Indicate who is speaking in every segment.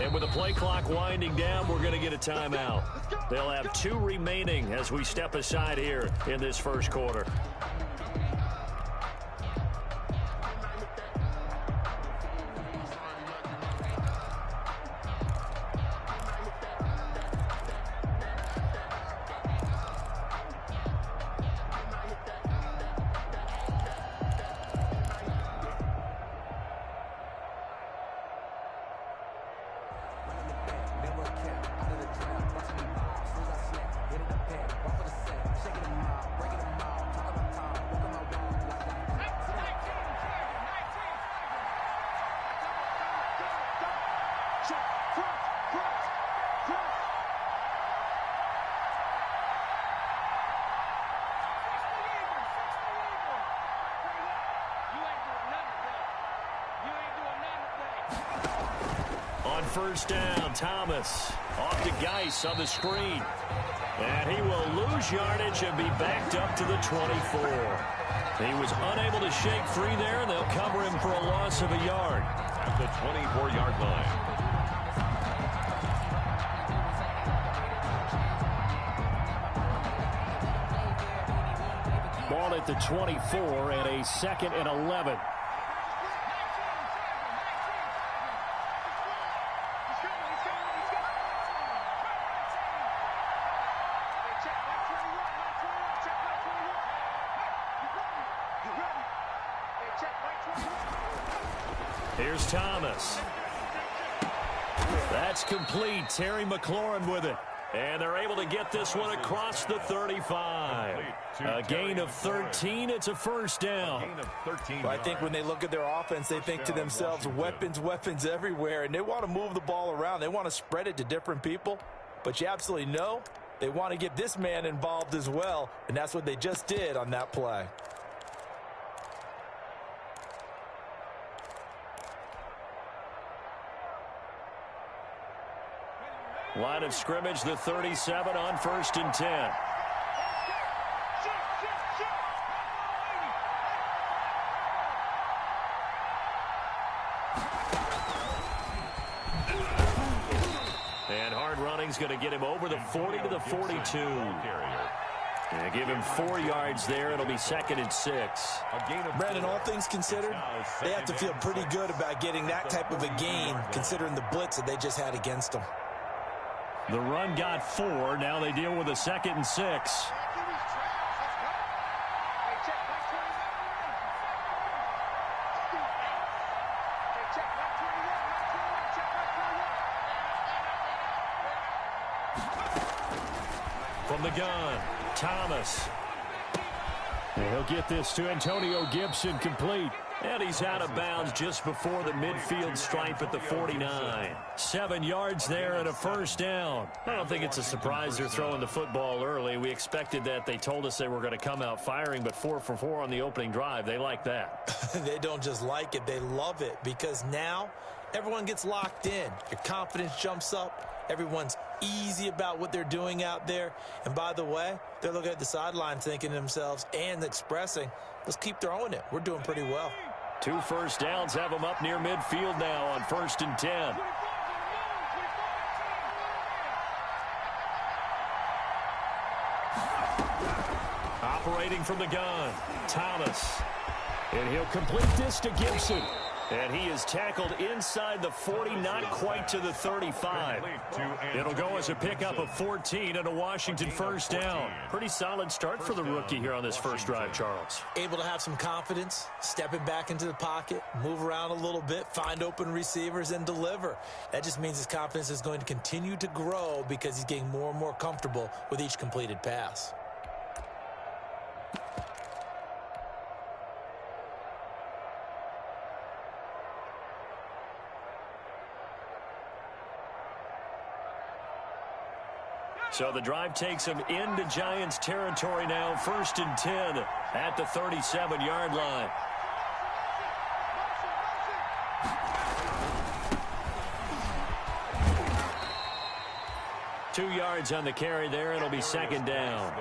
Speaker 1: And with the play clock winding down, we're going to get a timeout. They'll have 2 remaining as we step aside here in this first quarter. On first down, Thomas off to Geis on the screen. And he will lose yardage and be backed up to the 24. He was unable to shake free there, and they'll cover him for a loss of a yard.
Speaker 2: At the 24-yard line.
Speaker 1: Ball at the 24 and a 2nd and 11. Here's Thomas. That's complete. Terry McLaurin with it. And they're able to get this one across the 35. A gain of 13. It's a first down.
Speaker 3: I think when they look at their offense, they think to themselves, weapons, weapons everywhere. And they want to move the ball around. They want to spread it to different people. But you absolutely know they want to get this man involved as well. And that's what they just did on that play.
Speaker 1: Line of scrimmage, the 37 on 1st and 10. And hard running's going to get him over the 40 to the 42. And give him 4 yards there. It'll be 2nd and 6.
Speaker 3: Brandon, all things considered, they have to feel pretty good about getting that type of a gain, considering the blitz that they just had against them.
Speaker 1: The run got 4. Now they deal with a 2nd and 6. From the gun, Thomas. And he'll get this to Antonio Gibson, complete. And he's out of bounds just before the midfield stripe at the 49. 7 yards there and a first down. I don't think it's a surprise they're throwing the football early. We expected that. They told us they were going to come out firing, but 4 for 4 on the opening drive. They like that.
Speaker 3: They don't just like it, they love it, because now everyone gets locked in. Your confidence jumps up. Everyone's easy about what they're doing out there. And by the way, they're looking at the sideline thinking to themselves and expressing, let's keep throwing it. We're doing pretty well.
Speaker 1: 2 first downs have them up near midfield now on 1st and 10. Operating from the gun, Thomas. And he'll complete this to Gibson. And he is tackled inside the 40, not quite to the 35. It'll go as a pickup of 14 and a Washington first down. Pretty solid start for the rookie here on this first drive, Charles.
Speaker 3: Able to have some confidence, stepping back into the pocket, move around a little bit, find open receivers, and deliver. That just means his confidence is going to continue to grow because he's getting more and more comfortable with each completed pass.
Speaker 1: So the drive takes him into Giants territory now, 1st and 10 at the 37-yard line. Two yards on the carry there. It'll be 2nd down.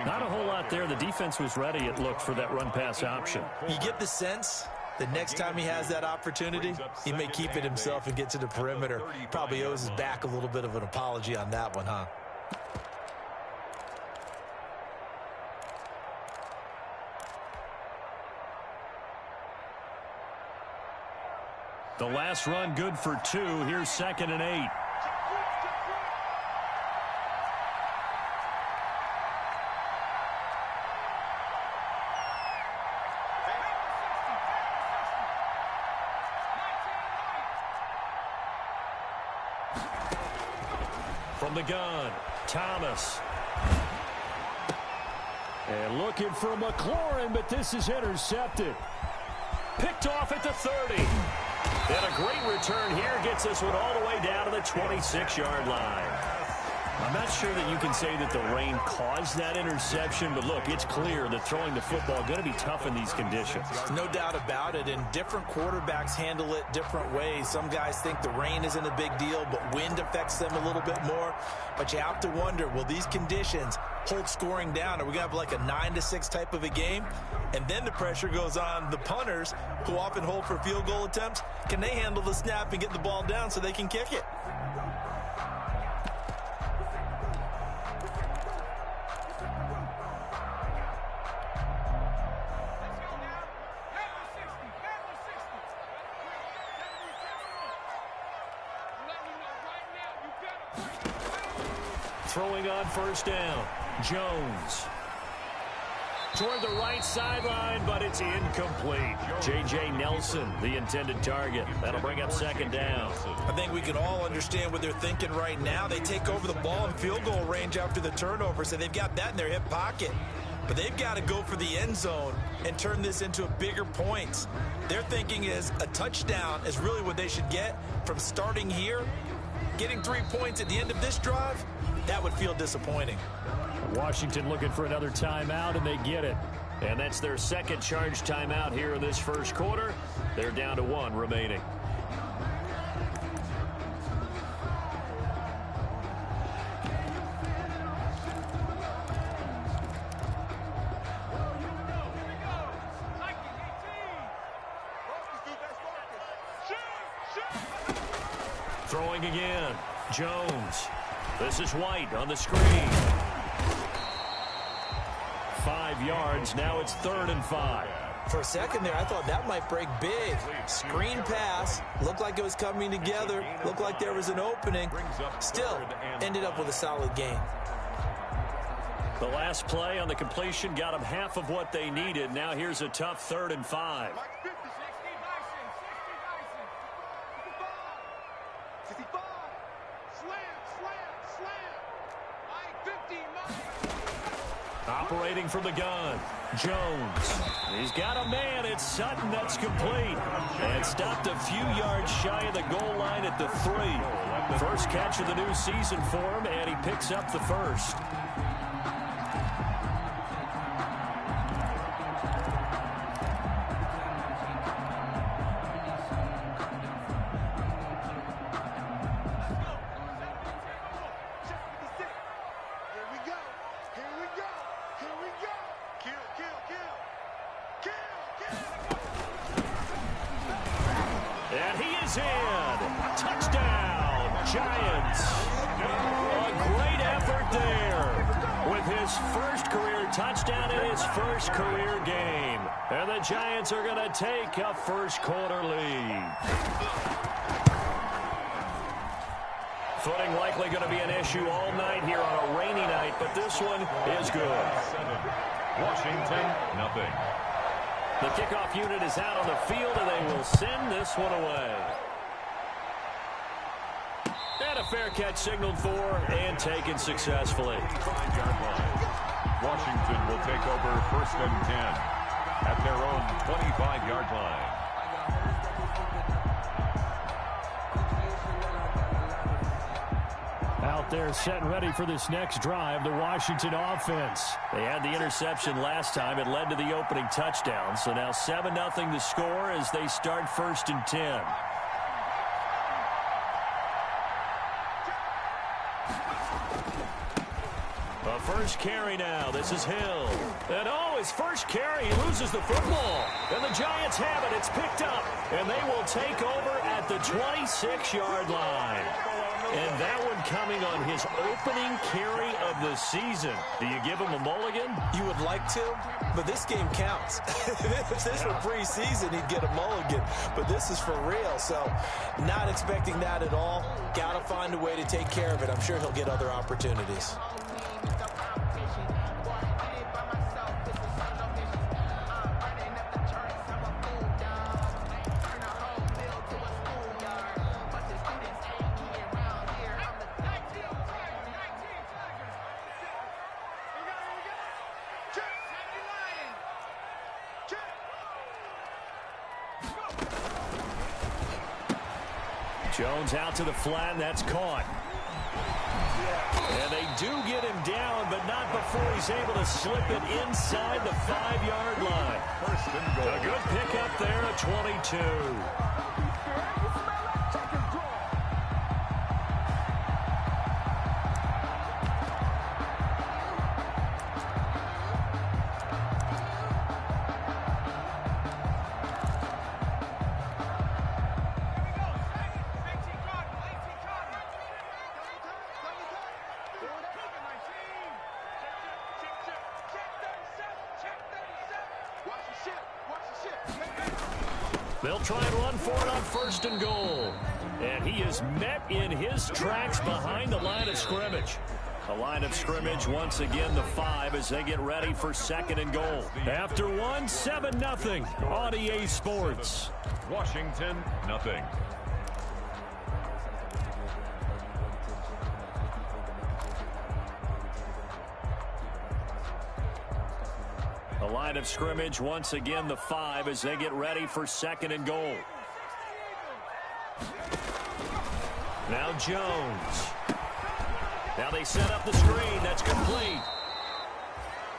Speaker 1: Not a whole lot there. The defense was ready, it looked, for that run-pass option.
Speaker 3: You get the sense the next time he has that opportunity, he may keep it himself and get to the perimeter. Probably owes his back a little bit of an apology on that one, huh?
Speaker 1: The last run good for 2. Here's 2nd and 8. From the gun, Thomas. And looking for McLaurin, but this is intercepted. Picked off at the 30. And a great return here gets this one all the way down to the 26-yard line. I'm not sure that you can say that the rain caused that interception, but look, it's clear that throwing the football is going to be tough in these conditions.
Speaker 3: No doubt about it, and different quarterbacks handle it different ways. Some guys think the rain isn't a big deal, but wind affects them a little bit more. But you have to wonder, will these conditions hold scoring down? Are we going to have like a 9-6 type of a game? And then the pressure goes on the punters, who often hold for field goal attempts. Can they handle the snap and get the ball down so they can kick it?
Speaker 1: Throwing on first down, Jones. Toward the right sideline, but it's incomplete. J.J. Nelson, the intended target. That'll bring up 2nd down.
Speaker 3: I think we can all understand what they're thinking right now. They take over the ball in field goal range after the turnover, so they've got that in their hip pocket. But they've got to go for the end zone and turn this into a bigger points. Their thinking is a touchdown is really what they should get from starting here. Getting 3 points at the end of this drive, that would feel disappointing.
Speaker 1: Washington looking for another timeout, and they get it. And that's their second charge timeout here in this first quarter. They're down to 1 remaining. Throwing again, Jones. This is White on the screen. 5 yards. Now it's 3rd and 5.
Speaker 3: For a second there, I thought that might break big. Screen pass. Looked like it was coming together. Looked like there was an opening. Still, ended up with a solid gain.
Speaker 1: The last play on the completion got them half of what they needed. Now here's a tough 3rd and 5. Operating from the gun, Jones. He's got a man. It's Sutton. That's complete. And stopped a few yards shy of the goal line at the 3. First catch of the new season for him, and he picks up the first. Giants are going to take a first quarter lead. Footing likely going to be an issue all night here on a rainy night, but this one is good.
Speaker 2: Washington, nothing.
Speaker 1: The kickoff unit is out on the field, and they will send this one away. And a fair catch signaled for and taken successfully.
Speaker 2: 5-yard line. Washington will take over 1st and 10. At their own 25-yard line.
Speaker 1: Out there set and ready for this next drive, the Washington offense. They had the interception last time. It led to the opening touchdown. So now 7-0 to score as they start 1st and 10. A first carry now. This is Hill. And his first carry, he loses the football. And the Giants have it. It's picked up. And they will take over at the 26-yard line. And that one coming on his opening carry of the season. Do you give him a mulligan?
Speaker 3: You would like to, but this game counts. If this were preseason, he'd get a mulligan. But this is for real, so not expecting that at all. Got to find a way to take care of it. I'm sure he'll get other opportunities.
Speaker 1: Jones out to the flat, and that's caught. And they do get him down, but not before he's able to slip it inside the 5-yard line.
Speaker 2: First and goal.
Speaker 1: A good pickup there at 22. They'll try and run for it on first and goal. And he is met in his tracks behind the line of scrimmage. The line of scrimmage, once again, the 5 as they get ready for second and goal. After one, 7-0 on EA Sports.
Speaker 2: Washington, nothing.
Speaker 1: The line of scrimmage, once again, the 5 as they get ready for second and goal. Now Jones. Now they set up the screen. That's complete.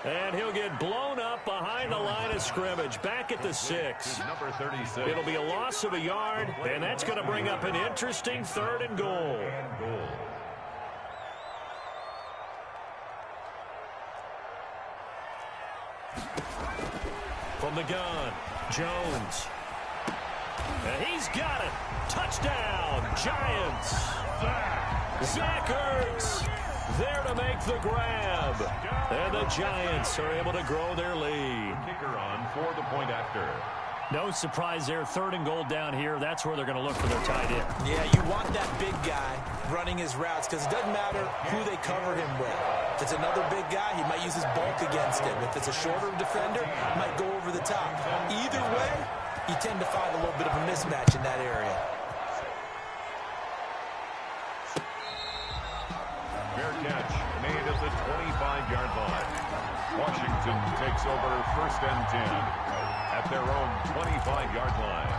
Speaker 1: And he'll get blown up behind the line of scrimmage. Back at the 6.
Speaker 2: Number 36.
Speaker 1: It'll be a loss of a yard, and that's going to bring up an interesting third and goal. From the gun, Jones. And he's got it. Touchdown, Giants. Zach Ertz there to make the grab. And the Giants are able to grow their lead.
Speaker 2: Kicker on for the point after.
Speaker 1: No surprise there. Third and goal down here. That's where they're going to look for their tight end.
Speaker 3: Yeah, you want that big guy running his routes because it doesn't matter who they cover him with. If it's another big guy, he might use his bulk against him. If it's a shorter defender, he might go over the top. Either way, you tend to find a little bit of a mismatch in that area.
Speaker 2: Fair catch made at the 25-yard line. Washington takes over first and 10 at their own 25-yard line.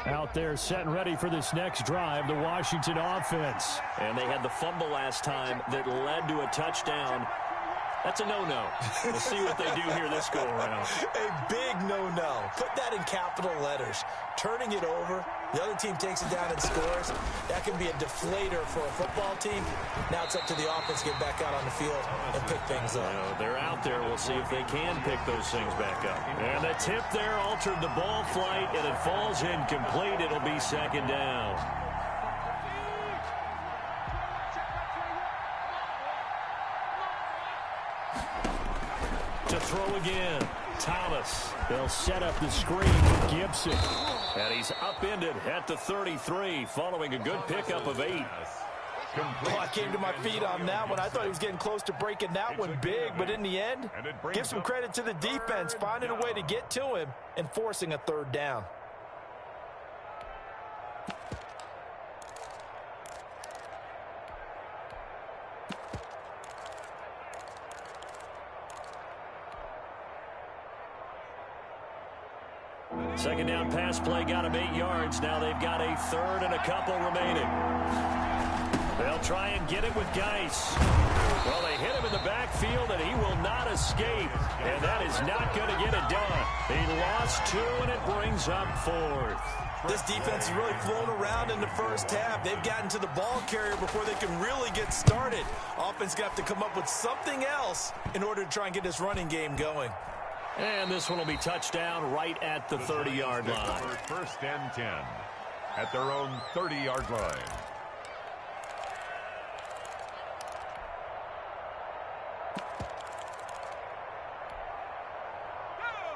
Speaker 1: Out there set and ready for this next drive, the Washington offense. And they had the fumble last time that led to a touchdown. That's a no-no. We'll see what they do here this go-around.
Speaker 3: A big no-no. Put that in capital letters. Turning it over, the other team takes it down and scores. That can be a deflator for a football team. Now it's up to the offense to get back out on the field and pick things up.
Speaker 1: They're out there. We'll see if they can pick those things back up. And the tip there altered the ball flight, and it falls incomplete. It'll be second down. To throw again, Thomas. They'll set up the screen with Gibson. And he's upended at the 33 following a good pickup of 8.
Speaker 3: Oh, I came to my feet on that one. I thought he was getting close to breaking that one big, but in the end, give some credit to the defense, finding a way to get to him and forcing a third down.
Speaker 1: Second down pass play got him 8 yards. Now they've got a third and a couple remaining. They'll try and get it with Geis. Well, they hit him in the backfield, and he will not escape. And that is not going to get it done. He lost 2, and it brings up 4th.
Speaker 3: This defense is really flown around in the first half. They've gotten to the ball carrier before they can really get started. Offense got to come up with something else in order to try and get this running game going.
Speaker 1: And this one will be touchdown right at the 30-yard line.
Speaker 2: First and 10 at their own 30-yard line.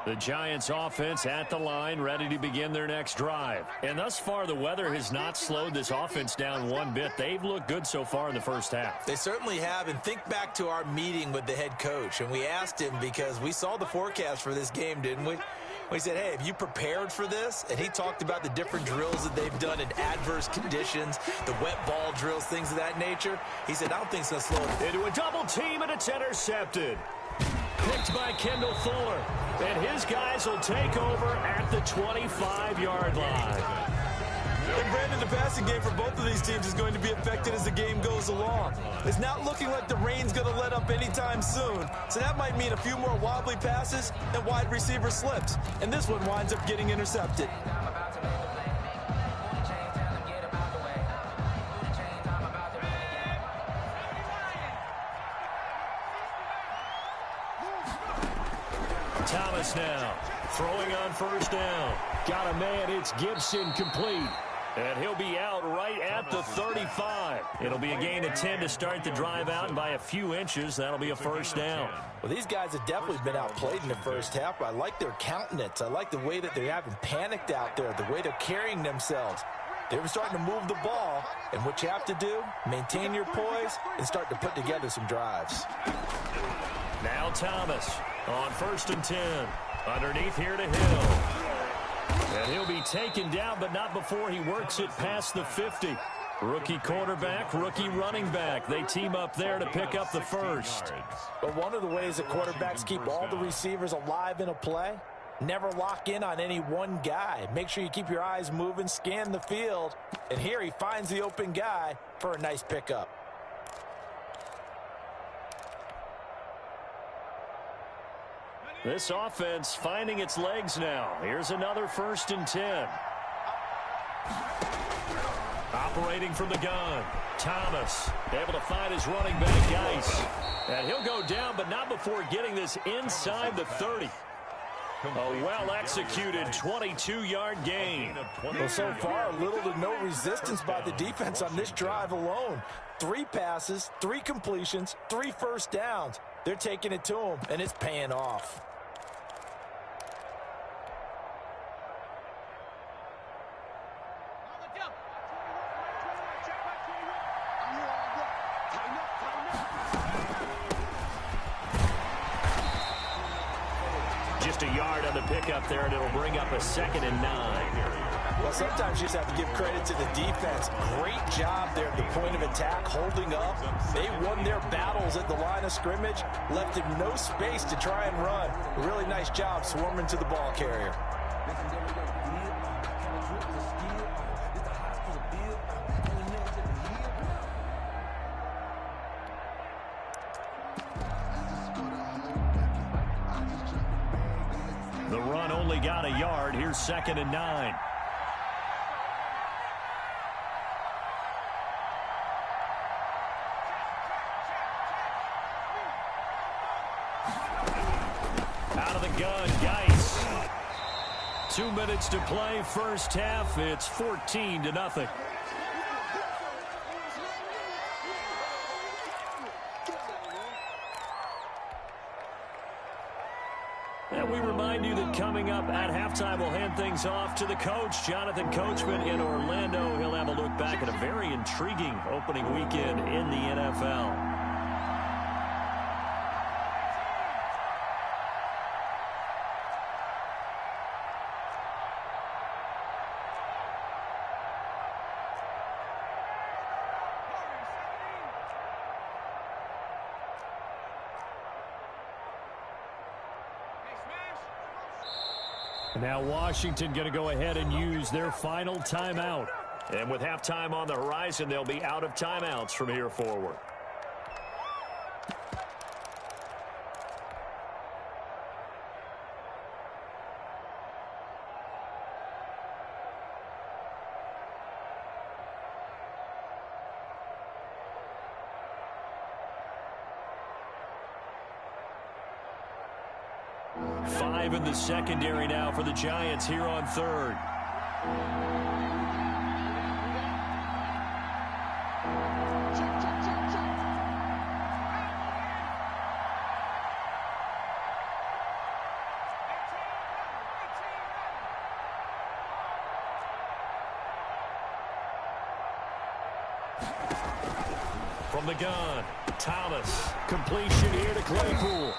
Speaker 1: The Giants offense at the line, ready to begin their next drive. And thus far, the weather has not slowed this offense down one bit. They've looked good so far in the first half.
Speaker 3: They certainly have. And think back to our meeting with the head coach. And we asked him, because we saw the forecast for this game, didn't we? We said, hey, have you prepared for this? And he talked about the different drills that they've done in adverse conditions, the wet ball drills, things of that nature. He said, I don't think it's going to slow it.
Speaker 1: Into a double team, and it's intercepted. Picked by Kendall Fuller. And his guys will take over at the 25-yard line.
Speaker 3: And Brandon, the passing game for both of these teams is going to be affected as the game goes along. It's not looking like the rain's going to let up anytime soon. So that might mean a few more wobbly passes and wide receiver slips. And this one winds up getting intercepted.
Speaker 1: Thomas now throwing on first down. Got a man. It's Gibson complete. And he'll be out right at the 35. It'll be a gain of 10 to start the drive out, and by a few inches, that'll be a first down.
Speaker 3: Well, these guys have definitely been outplayed in the first half, but I like their countenance. I like the way that they haven't panicked out there, the way they're carrying themselves. They're starting to move the ball, and what you have to do, maintain your poise and start to put together some drives.
Speaker 1: Now Thomas on first and 10. Underneath here to Hill. And he'll be taken down, but not before he works it past the 50. Rookie quarterback, rookie running back. They team up there to pick up the first.
Speaker 3: But one of the ways that quarterbacks keep all the receivers alive in a play, never lock in on any one guy. Make sure you keep your eyes moving, scan the field. And here he finds the open guy for a nice pickup.
Speaker 1: This offense finding its legs now. Here's another first and 10. Operating from the gun. Thomas able to find his running back, Geis. And he'll go down, but not before getting this inside the 30. A well-executed 22-yard gain.
Speaker 3: Well, so far, little to no resistance by the defense on this drive alone. 3 passes, 3 completions, 3 first downs. They're taking it to him, and it's paying off.
Speaker 1: Just a yard on the pickup there, and it'll bring up a 2nd and 9.
Speaker 3: Well, sometimes you just have to give credit to the defense. Great job there at the point of attack, holding up. They won their battles at the line of scrimmage, left him no space to try and run. A really nice job swarming to the ball carrier.
Speaker 1: The run only got a yard. Here's 2nd and 9. Out of the gun, Geis. 2 minutes to play, first half. It's 14-0. And we remind you that coming up at halftime, we'll hand things off to the coach, Jonathan Coachman in Orlando. He'll have a look back at a very intriguing opening weekend in the NFL. Now Washington going to go ahead and use their final timeout. And with halftime on the horizon, they'll be out of timeouts from here forward. Five in the secondary now for the Giants here on third. From the gun, Thomas. Completion here to Claypool.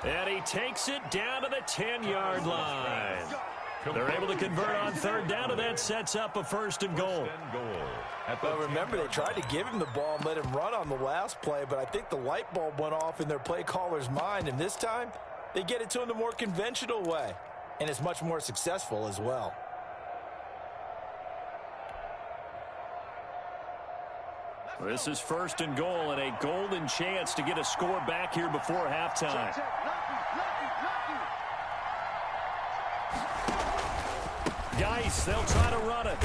Speaker 1: And he takes it down to the 10-yard line. They're able to convert on third down, and that sets up a first and goal.
Speaker 3: Well, remember, they tried to give him the ball and let him run on the last play, but I think the light bulb went off in their play caller's mind, and this time they get it to him the more conventional way, and it's much more successful as well.
Speaker 1: This is first and goal, and a golden chance to get a score back here before halftime. Geis, they'll try to run it.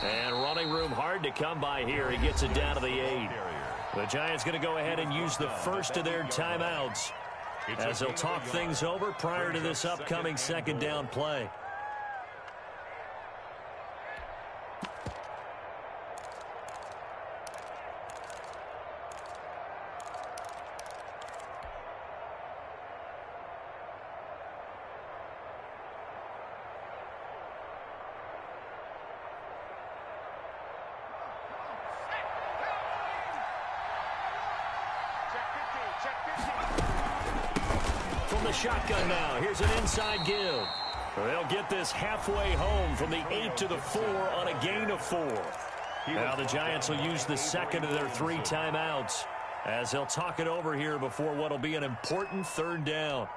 Speaker 1: And running room hard to come by here. He gets it down to the 8. The Giants going to go ahead and use the first of their timeouts as they'll talk things over prior to this upcoming second down play. From the shotgun now, here's an inside give. They'll get this halfway home from the 8 to the 4 on a gain of 4. Now the Giants will use the second of their 3 timeouts as they'll talk it over here before what will be an important third down.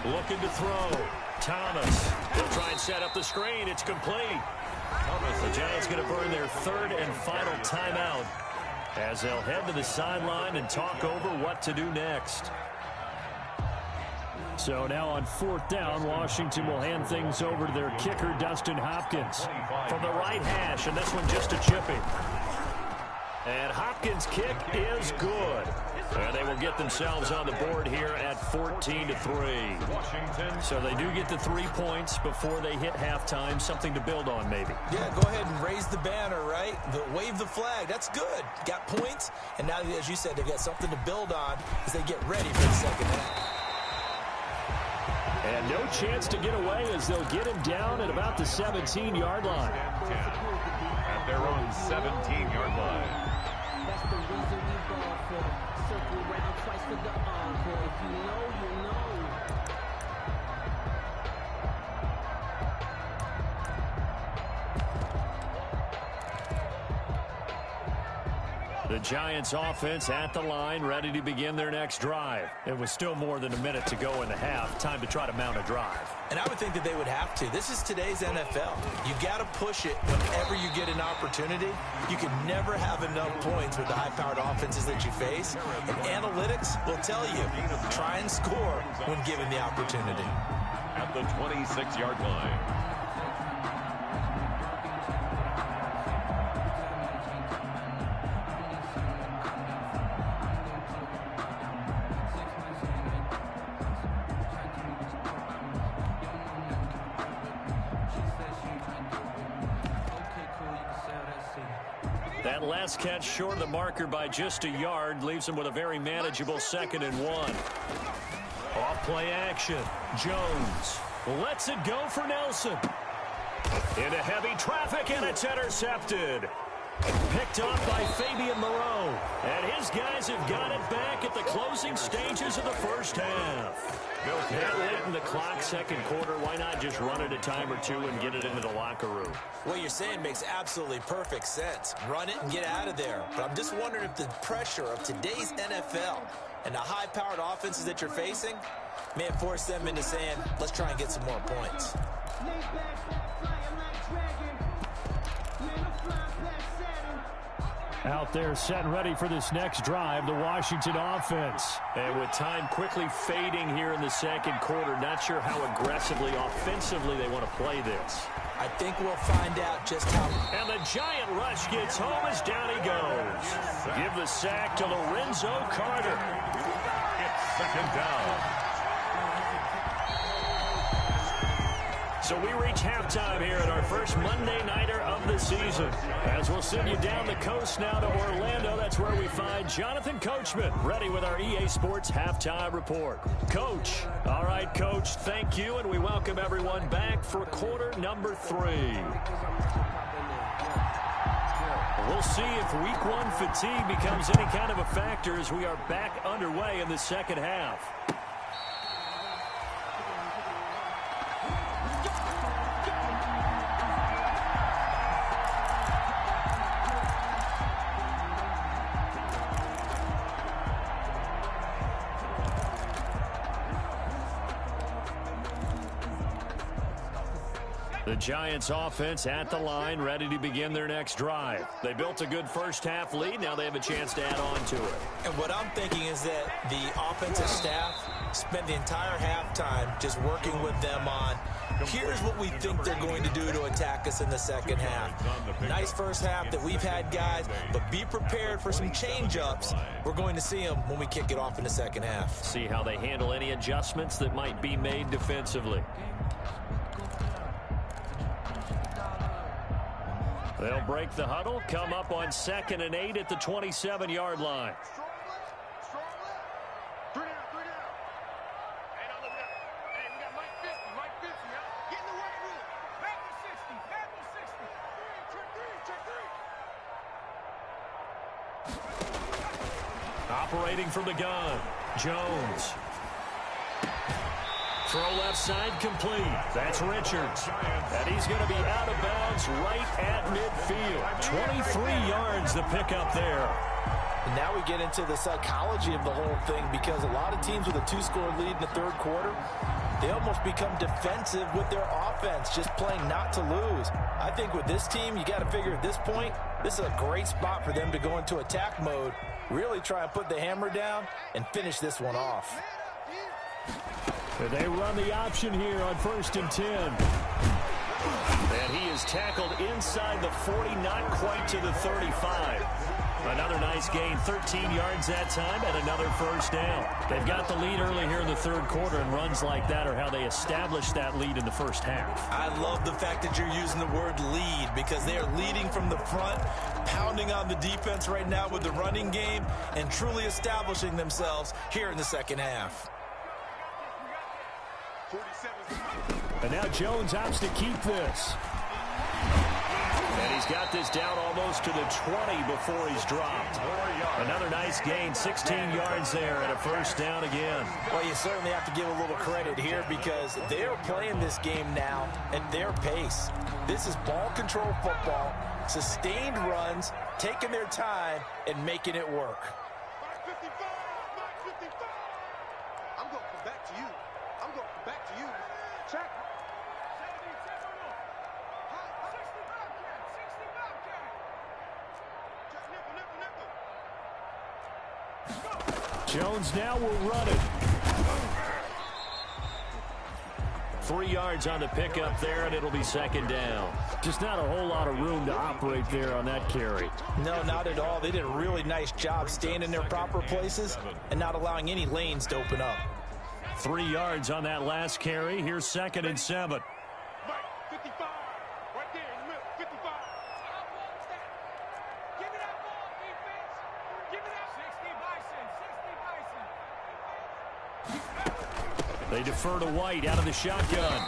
Speaker 1: Looking to throw. Thomas. They'll try and set up the screen. It's complete. The Giants going to burn their third and final timeout as they'll head to the sideline and talk over what to do next. So now on fourth down, Washington will hand things over to their kicker, Dustin Hopkins. From the right hash, and this one just a chipping. And Hopkins' kick is good. And they will get themselves on the board here at 14-3. So they do get the 3 points before they hit halftime. Something to build on, maybe.
Speaker 3: Yeah, go ahead and raise the banner, right? Wave the flag. That's good. Got points. And now, as you said, they've got something to build on as they get ready for the second half.
Speaker 1: And no chance to get away as they'll get him down at about the 17-yard line.
Speaker 2: At their own 17-yard line.
Speaker 4: That's the reason we ball for. Circle round twice for the encore. If you know, you know.
Speaker 1: The Giants offense at the line, ready to begin their next drive. It was still more than a minute to go in the half. Time to try to mount a drive.
Speaker 3: And I would think that they would have to. This is today's NFL. You got to push it whenever you get an opportunity. You can never have enough points with the high-powered offenses that you face. And analytics will tell you, try and score when given the opportunity.
Speaker 2: At the 26-yard line.
Speaker 1: That last catch short of the marker by just a yard leaves him with a very manageable 2nd and 1. Off play action. Jones lets it go for Nelson. Into heavy traffic, and it's intercepted. Picked off by Fabian Moreau. And his guys have got it back at the closing stages of the first half. That late in the clock, second quarter, why not just run it a time or two and get it into the locker room?
Speaker 3: What you're saying makes absolutely perfect sense. Run it and get out of there. But I'm just wondering if the pressure of today's NFL and the high-powered offenses that you're facing may force them into saying, let's try and get some more points.
Speaker 1: Out there set and ready for this next drive, the Washington offense. And with time quickly fading here in the second quarter, not sure how aggressively, offensively they want to play this.
Speaker 3: I think we'll find out just how.
Speaker 1: And the giant rush gets home as down he goes. Give the sack to Lorenzo Carter.
Speaker 2: It's 2nd down.
Speaker 1: So we reach halftime here at our first Monday Nighter of the season. As we'll send you down the coast now to Orlando, that's where we find Jonathan Coachman, ready with our EA Sports Halftime Report. Coach. All right, Coach, thank you, and we welcome everyone back for quarter number 3. We'll see if week 1 fatigue becomes any kind of a factor as we are back underway in the second half. The Giants offense at the line, ready to begin their next drive. They built a good first half lead. Now they have a chance to add on to it.
Speaker 3: And what I'm thinking is that the offensive staff spent the entire halftime just working with them on, here's what we think they're going to do to attack us in the second half. Nice first half that we've had, guys, but be prepared for some change-ups. We're going to see them when we kick it off in the second half.
Speaker 1: See how they handle any adjustments that might be made defensively. They'll break the huddle, come up on 2nd and 8 at the 27-yard line. Operating from the gun, Jones. Throw left side complete. That's Richards. And he's going to be out of bounds right at midfield. 23 yards the pickup there.
Speaker 3: And now we get into the psychology of the whole thing, because a lot of teams with a 2-score lead in the third quarter, they almost become defensive with their offense, just playing not to lose. I think with this team, you got to figure at this point, this is a great spot for them to go into attack mode, really try and put the hammer down and finish this one off.
Speaker 1: And they run the option here on 1st and 10. And he is tackled inside the 40, not quite to the 35. Another nice gain, 13 yards that time, and another first down. They've got the lead early here in the third quarter, and runs like that are how they establish that lead in the first half.
Speaker 3: I love the fact that you're using the word lead, because they are leading from the front, pounding on the defense right now with the running game, and truly establishing themselves here in the second half.
Speaker 1: And now Jones opts to keep this. And he's got this down almost to the 20 before he's dropped. Another nice gain, 16 yards there, and a first down again.
Speaker 3: Well, you certainly have to give a little credit here, because they're playing this game now at their pace. This is ball control football, sustained runs, taking their time, and making it work.
Speaker 5: I'm going to come back to you. I'm going to come back to you. Check.
Speaker 1: Jones now will run it. 3 yards on the pickup there, and it'll be second down. Just not a whole lot of room to operate there on that carry.
Speaker 3: No, not at all. They did a really nice job staying in their proper places and not allowing any lanes to open up.
Speaker 1: 3 yards on that last carry. Here's 2nd and 7.
Speaker 5: Mike, 55. Right there in the middle. 55. Give it
Speaker 1: They defer to White out of the shotgun.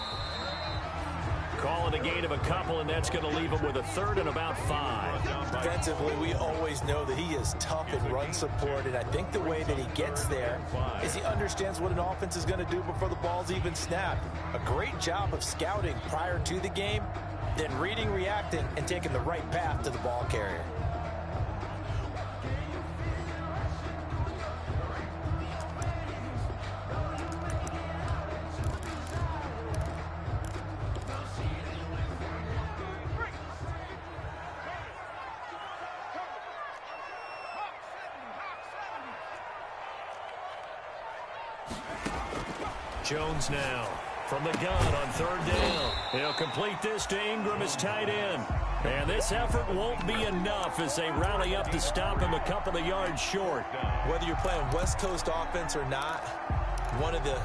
Speaker 1: Calling a gain of a couple, and that's going to leave him with a third and about 5.
Speaker 3: Defensively, we always know that he is tough in run support, and I think the way that he gets there is he understands what an offense is going to do before the ball's even snapped. A great job of scouting prior to the game, then reading, reacting, and taking the right path to the ball carrier.
Speaker 1: Jones now from the gun on third down. He'll complete this to Ingram as tight end. And this effort won't be enough as they rally up to stop him a couple of yards short.
Speaker 3: Whether you're playing West Coast offense or not, one of the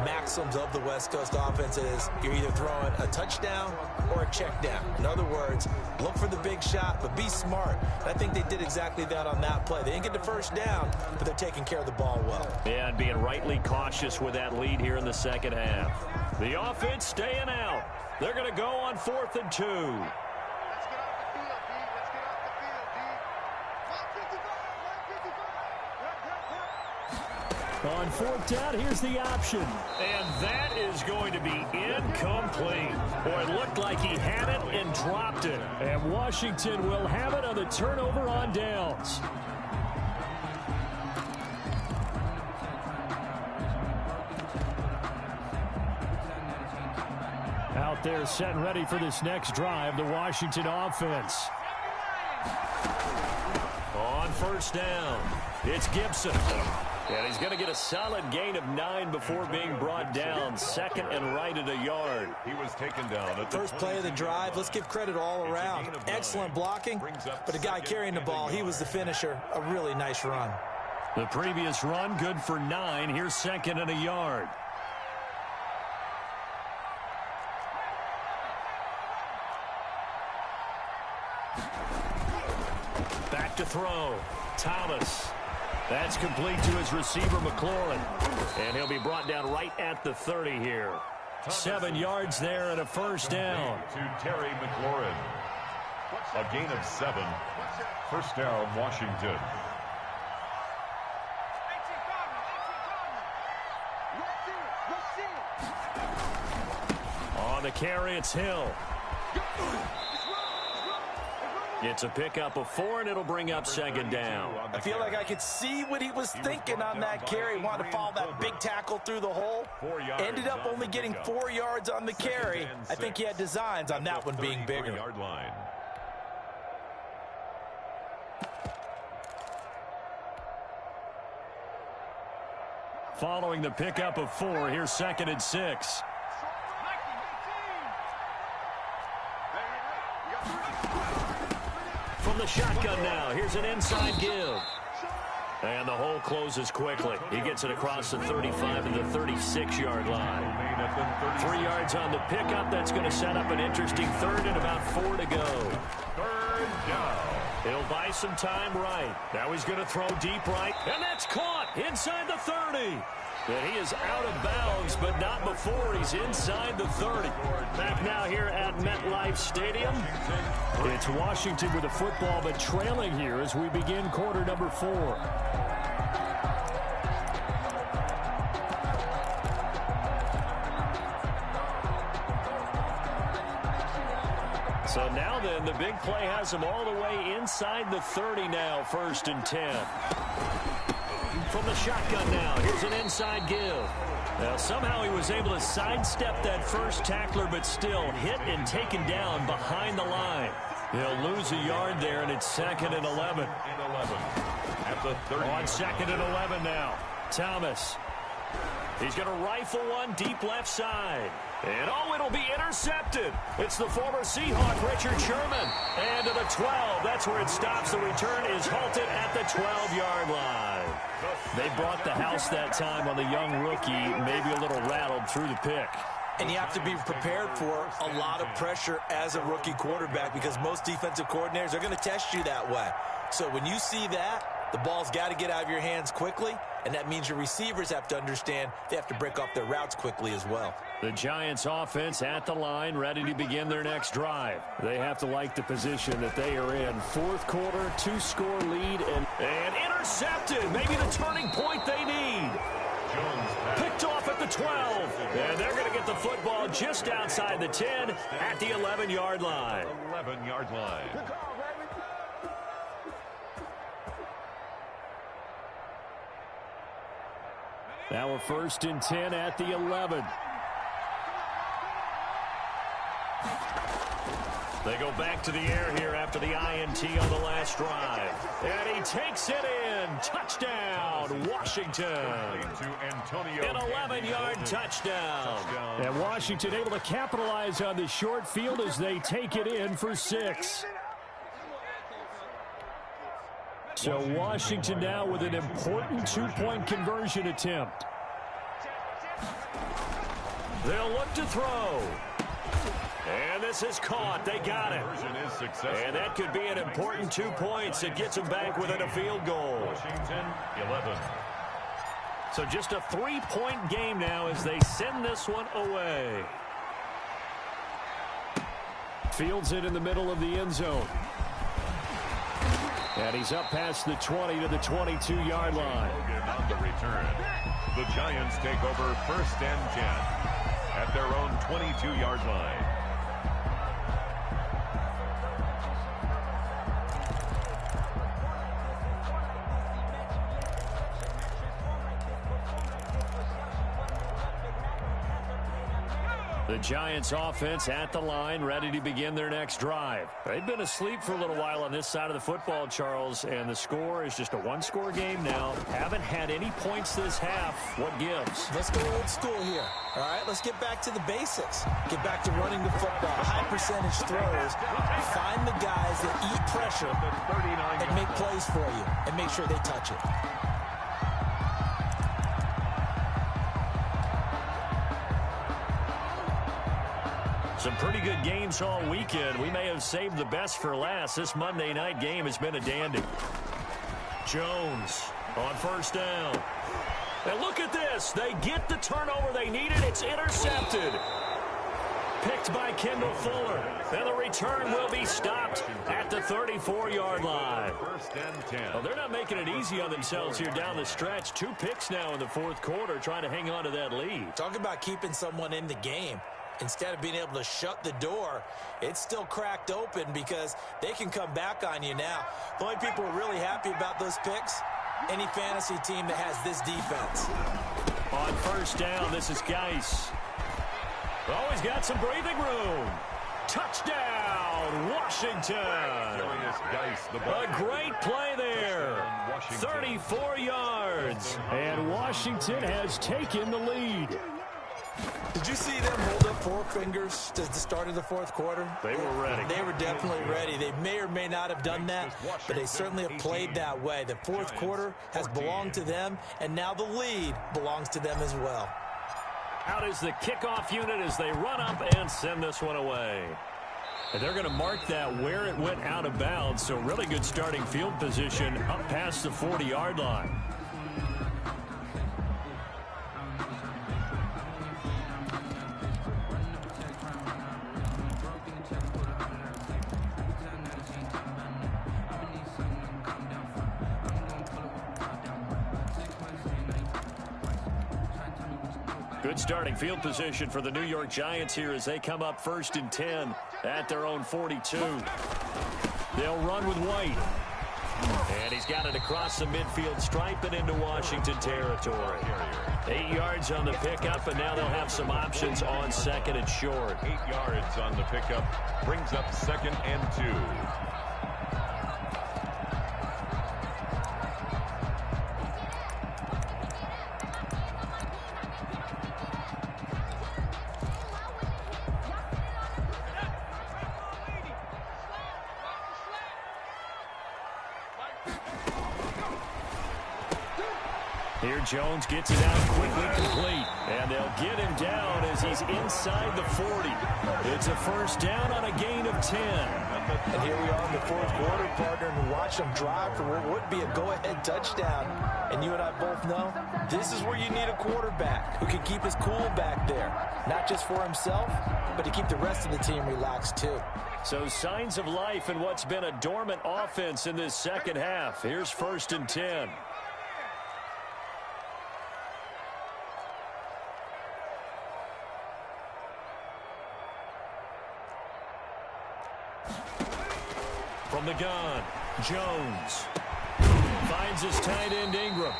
Speaker 3: maxims of the West Coast offense is you're either throwing a touchdown or a check down. In other words, look for the big shot, but be smart. And I think they did exactly that on that play. They didn't get the first down, but they're taking care of the ball well.
Speaker 1: Yeah, and being rightly cautious with that lead here in the second half. The offense staying out. They're going to go on 4th and 2.
Speaker 5: Let's get off the field, D. Let's get off the field, D. 155, 155.
Speaker 1: On 4th down, here's the option. And that is going to be incomplete. Boy, it looked like he had it and dropped it. And Washington will have it on the turnover on downs. Out there set and ready for this next drive, the Washington offense. On 1st down, it's Gibson. And he's going to get a solid gain of 9 before being brought down. Second and right at a yard.
Speaker 2: He was taken down at the
Speaker 3: First play of the drive, let's give credit all around. Excellent blocking, but the guy carrying the ball, he was the finisher. A really nice run.
Speaker 1: The previous run, good for 9. Here's 2nd and a yard. Back to throw. Thomas. That's complete to his receiver, McLaurin. And he'll be brought down right at the 30 here. 7 yards there and a first down.
Speaker 2: To Terry McLaurin. A gain of 7. First down, Washington.
Speaker 1: On the carry, it's Hill. It's a pickup of 4, and it'll bring up 2nd down.
Speaker 3: I feel like I could see what he was thinking on that carry. Wanted to follow that big tackle through the hole. Ended up only getting 4 yards on the carry. I think he had designs on that one being bigger.
Speaker 1: Following the pickup of 4, here's 2nd and 6. From the shotgun now, here's an inside give. And the hole closes quickly. He gets it across the 35 to the 36-yard line. 3 yards on the pickup. That's going to set up an interesting 3rd and about 4 to go.
Speaker 2: 3rd down.
Speaker 1: He'll buy some time right. Now he's going to throw deep right. And that's caught inside the 30. And he is out of bounds, but not before he's inside the 30. Back now here at MetLife Stadium. It's Washington with the football, but trailing here as we begin quarter number 4. So now then, the big play has him all the way inside the 30 now, 1st and 10. From the shotgun now, here's an inside give. Now, somehow he was able to sidestep that first tackler, but still hit and taken down behind the line. He'll lose a yard there, and it's 2nd and 11.
Speaker 2: At the 30.
Speaker 1: On 2nd and 11 now, Thomas. He's going to rifle one deep left side. And, oh, it'll be intercepted. It's the former Seahawk, Richard Sherman. And to the 12. That's where it stops. The return is halted at the 12-yard line. They brought the house that time on the young rookie, maybe a little rattled through the pick.
Speaker 3: And you have to be prepared for a lot of pressure as a rookie quarterback because most defensive coordinators are going to test you that way. So when you see that, The ball's got to get out of your hands quickly, and that means your receivers have to understand they have to break off their routes quickly as well.
Speaker 1: The Giants offense at the line, ready to begin their next drive. They have to like the position that they are in. Fourth quarter, 2-score lead, and intercepted. Maybe the turning point they need. Picked off at the 12. And they're going to get the football just outside the 10 at the 11-yard line.
Speaker 2: 11-yard line.
Speaker 1: Now a 1st and 10 at the 11. They go back to the air here after the INT on the last drive. And he takes it in. Touchdown, Washington. An 11-yard touchdown. And Washington able to capitalize on the short field as they take it in for 6. So Washington now with an important 2-point conversion attempt. They'll look to throw. And this is caught. They got it. And that could be an important 2 points. It gets them back within a field goal.
Speaker 2: Washington, 11.
Speaker 1: So just a 3-point game now as they send this one away. Fields it in the middle of the end zone. And he's up past the 20 to the 22-yard line.
Speaker 2: On the return. The Giants take over 1st and 10 at their own 22-yard line.
Speaker 1: The Giants offense at the line, ready to begin their next drive. They've been asleep for a little while on this side of the football, Charles, and the score is just a 1-score game now. Haven't had any points this half. What gives?
Speaker 3: Let's go old school here. All right, let's get back to the basics. Get back to running the football, high percentage throws. Find the guys that eat pressure and make plays for you and make sure they touch it.
Speaker 1: Some pretty good games all weekend. We may have saved the best for last. This Monday night game has been a dandy. Jones on 1st down. And look at this. They get the turnover they needed. It's intercepted. Picked by Kendall Fuller. And the return will be stopped at the 34-yard line.
Speaker 2: 1st and 10.
Speaker 1: Well, they're not making it easy on themselves here down the stretch. 2 picks now in the 4th quarter trying to hang on to that lead.
Speaker 3: Talk about keeping someone in the game. Instead of being able to shut the door, it's still cracked open because they can come back on you now. The only people who are really happy about those picks, any fantasy team that has this defense.
Speaker 1: On 1st down, this is Geis. Oh, he's got some breathing room. Touchdown, Washington. A great play there. 34 yards. And Washington has taken the lead.
Speaker 3: Did you see them hold up 4 fingers at the start of the 4th quarter?
Speaker 1: They were ready.
Speaker 3: They were definitely ready. They may or may not have done that, but they certainly have played that way. The 4th quarter has belonged to them, and now the lead belongs to them as well.
Speaker 1: Out is the kickoff unit as they run up and send this one away. And they're going to mark that where it went out of bounds, so really good starting field position up past the 40-yard line. Good starting field position for the New York Giants here as they come up 1st and 10 at their own 42. They'll run with White. And he's got it across the midfield stripe and into Washington territory. 8 yards on the pickup, and now they'll have some options on 2nd and short.
Speaker 2: 8 yards on the pickup brings up 2nd and 2.
Speaker 1: Here Jones gets it out quickly, complete. And they'll get him down as he's inside the 40. It's a first down on a gain of 10.
Speaker 3: And here we are in the fourth quarter, partner, and watch them drive for what would be a go-ahead touchdown. And you and I both know this is where you need a quarterback who can keep his cool back there. Not just for himself, but to keep the rest of the team relaxed too.
Speaker 1: So signs of life in what's been a dormant offense in this second half. Here's 1st and 10. From the gun, Jones finds his tight end Ingram.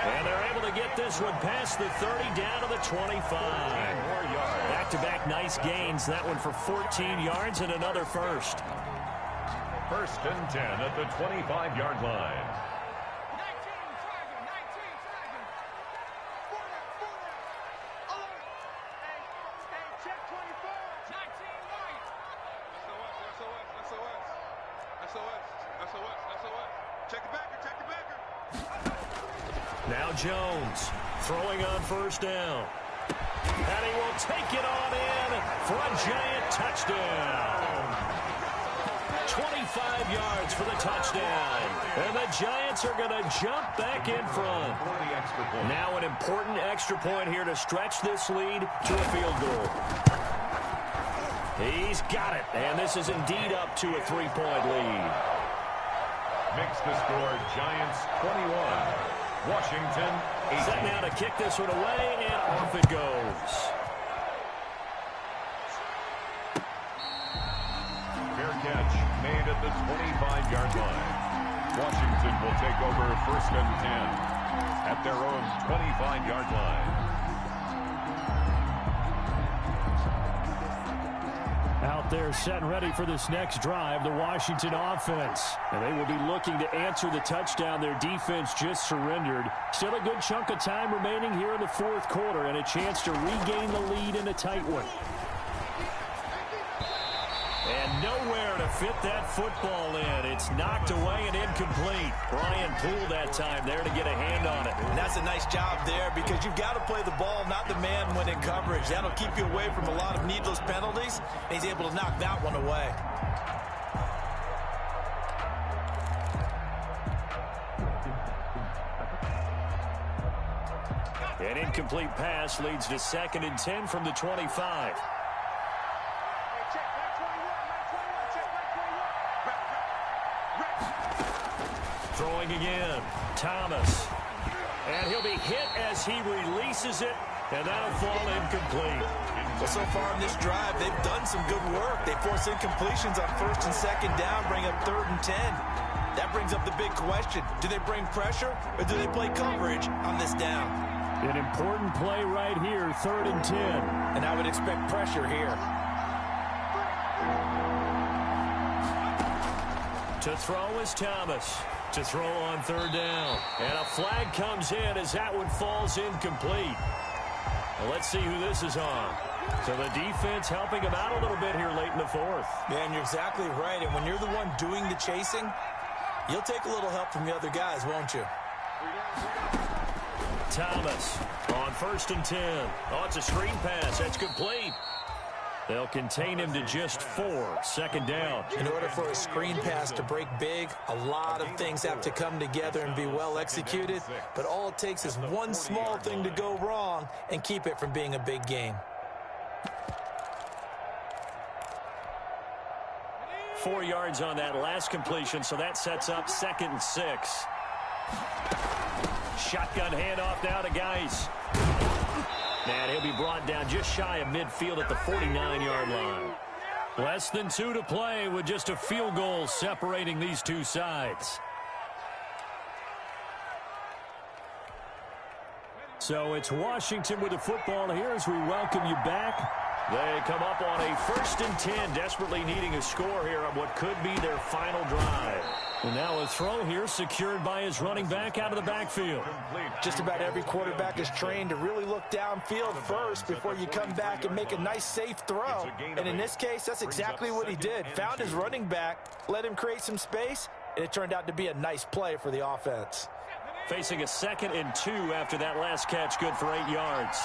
Speaker 1: And they're able to get this one past the 30 down to the 25. Back-to-back nice gains. That one for 14 yards and another first.
Speaker 2: 1st and 10 at the 25-yard line.
Speaker 1: Now Jones throwing on 1st down. And he will take it on in for a giant touchdown. 25 yards for the touchdown. And the Giants are going to jump back in front. Now an important extra point here to stretch this lead to a field goal. He's got it. And this is indeed up to a 3-point lead.
Speaker 2: Makes the score Giants 21. Washington 18.
Speaker 1: Set now to kick this one away, and off it goes.
Speaker 2: Fair catch made at the 25-yard line. Washington will take over 1st and 10 at their own 25-yard line.
Speaker 1: Out there set and ready for this next drive, the Washington offense. And they will be looking to answer the touchdown their defense just surrendered. Still a good chunk of time remaining here in the fourth quarter and a chance to regain the lead in a tight one. And nowhere to fit that football in. It's knocked away and incomplete. Brian Poole that time there to get a hand on it.
Speaker 3: And that's a nice job there because you've got to play the ball, not the man when in coverage. That'll keep you away from a lot of needless penalties. And he's able to knock that one away.
Speaker 1: An incomplete pass leads to 2nd and 10 from the 25. Throwing again, Thomas. And he'll be hit as he releases it, and that'll fall incomplete.
Speaker 3: Well, so far in this drive, they've done some good work. They force incompletions on 1st and 2nd down, bring up 3rd and 10. That brings up the big question. Do they bring pressure, or do they play coverage on this down?
Speaker 1: An important play right here, 3rd and 10.
Speaker 3: And I would expect pressure here.
Speaker 1: To throw is Thomas. To throw on 3rd down. And a flag comes in as that one falls incomplete. Well, let's see who this is on. So the defense helping him out a little bit here late in the fourth.
Speaker 3: Man, you're exactly right. And when you're the one doing the chasing, you'll take a little help from the other guys, won't you?
Speaker 1: Thomas on 1st and 10. Oh, it's a screen pass. That's complete. They'll contain him to just 4. 2nd down.
Speaker 3: In order for a screen pass to break big, a lot of things have to come together and be well executed. But all it takes is one small thing to go wrong and keep it from being a big game.
Speaker 1: 4 yards on that last completion, so that sets up 2nd and 6. Shotgun handoff now to Geis. And he'll be brought down just shy of midfield at the 49-yard line. Less than 2 to play with just a field goal separating these two sides. So it's Washington with the football here as we welcome you back. They come up on a 1st and 10, desperately needing a score here on what could be their final drive. And now a throw here secured by his running back out of the backfield.
Speaker 3: Just about every quarterback is trained to really look downfield first before you come back and make a nice, safe throw. And in this case, that's exactly what he did. Found his running back, let him create some space, and it turned out to be a nice play for the offense.
Speaker 1: Facing a 2nd and 2 after that last catch, good for 8 yards.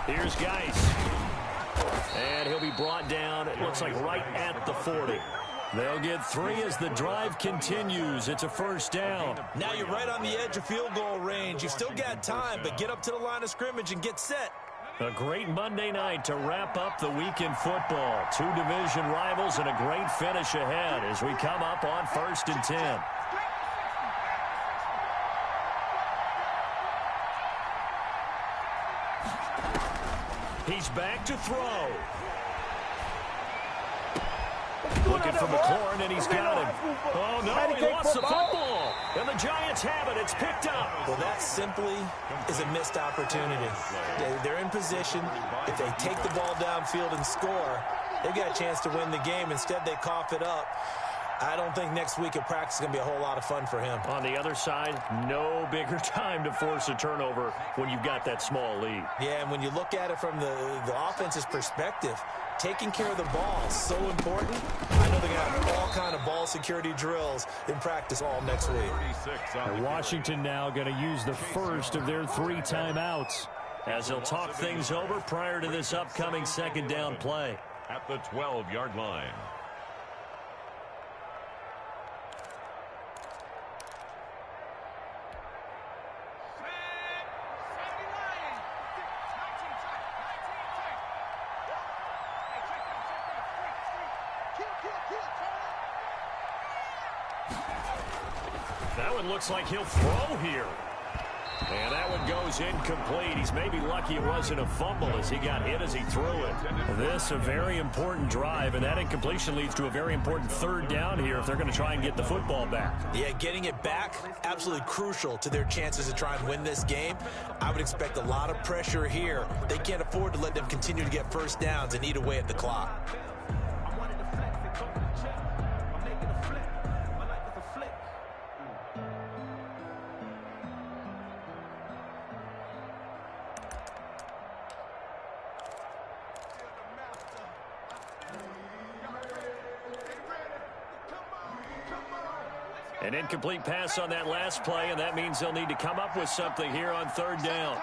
Speaker 1: Here's Geis. And he'll be brought down, it looks like right at the 40. They'll get 3 as the drive continues. It's a first down.
Speaker 3: Now you're right on the edge of field goal range. You've still got time, but get up to the line of scrimmage and get set.
Speaker 1: A great Monday night to wrap up the week in football. 2 division rivals and a great finish ahead as we come up on 1st and 10. He's back to throw. Looking for McLaurin, and he's got him. Oh, no, he lost the football. And the Giants have it. It's picked up.
Speaker 3: Well, that simply is a missed opportunity. They're in position. If they take the ball downfield and score, they've got a chance to win the game. Instead, they cough it up. I don't think next week at practice is going to be a whole lot of fun for him. On the other side, no bigger time to force a turnover when you've got that small lead. Yeah, and when you look at it from the offense's perspective, taking care of the ball is so important. I know they're going to have all kind of ball security drills in practice all next week.
Speaker 1: And Washington now going to use the first of their 3 timeouts as they'll talk things over prior to this upcoming 2nd down play.
Speaker 2: At the 12-yard line.
Speaker 1: That one looks like he'll throw here. And that one goes incomplete. He's maybe lucky it wasn't a fumble as he got hit as he threw it. This a very important drive, and that incompletion leads to a very important 3rd down here if they're going to try and get the football back.
Speaker 3: Yeah, getting it back, absolutely crucial to their chances to try and win this game. I would expect a lot of pressure here. They can't afford to let them continue to get first downs and eat away at the clock.
Speaker 1: An incomplete pass on that last play, and that means they'll need to come up with something here on 3rd down.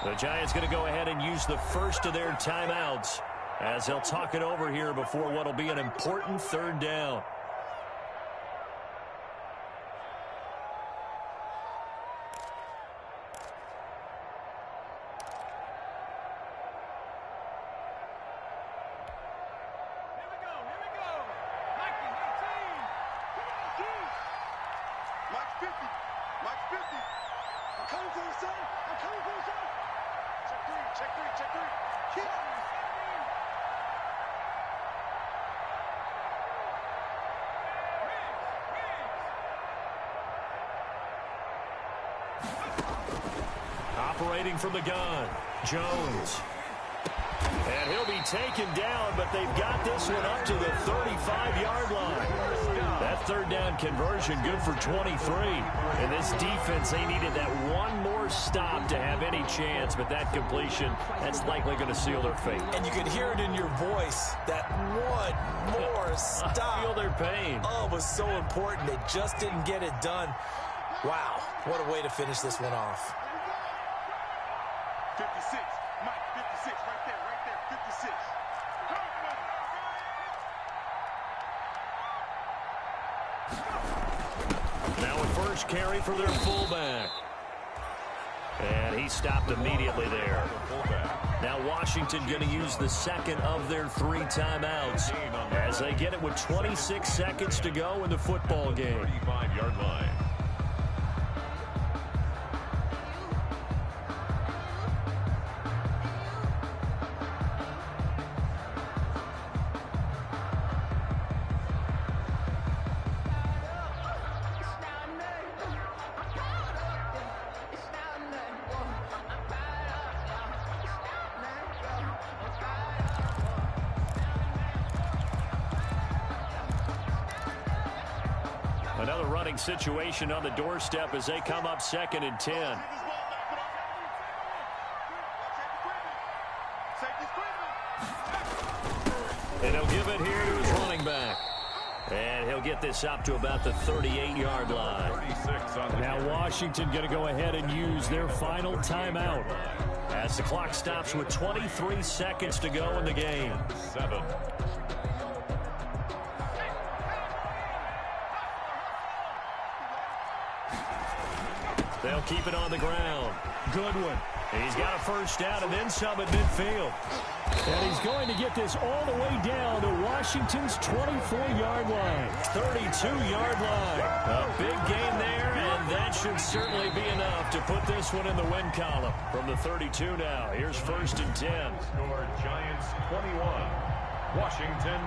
Speaker 1: The Giants going to go ahead and use the first of their timeouts as they'll talk it over here before what will be an important 3rd down. Operating from the gun, Jones. And he'll be taken down, but they've got this one up to the 35-yard line. That 3rd down conversion good for 23. And this defense, they needed that one more stop to have any chance, but that completion, that's likely going to seal their fate.
Speaker 3: And you could hear it in your voice, that one more stop.
Speaker 1: I feel their pain.
Speaker 3: Oh, it was so important. They just didn't get it done. Wow, what a way to finish this one off.
Speaker 5: 56, Mike, 56, right there, 56.
Speaker 1: Now a first carry for their fullback. And he stopped immediately there. Now Washington going to use the 2nd of their 3 timeouts as they get it with 26 seconds to go in the football game.
Speaker 2: 35-yard line.
Speaker 1: Another running situation on the doorstep as they come up 2nd and 10. And he'll give it here to his running back. And he'll get this up to about the 38-yard line.
Speaker 2: 36 on the
Speaker 1: Now
Speaker 2: carry.
Speaker 1: Washington going to go ahead and use their final timeout as the clock stops with 23 seconds to go in the game.
Speaker 2: 7.
Speaker 1: They'll keep it on the ground. Goodwin. He's got a first down and then some at midfield. And he's going to get this all the way down to Washington's 24-yard line. 32-yard line. A big gain there, and that should certainly be enough to put this one in the win column. From the 32 now, here's 1st and 10.
Speaker 2: Score Giants 21. Washington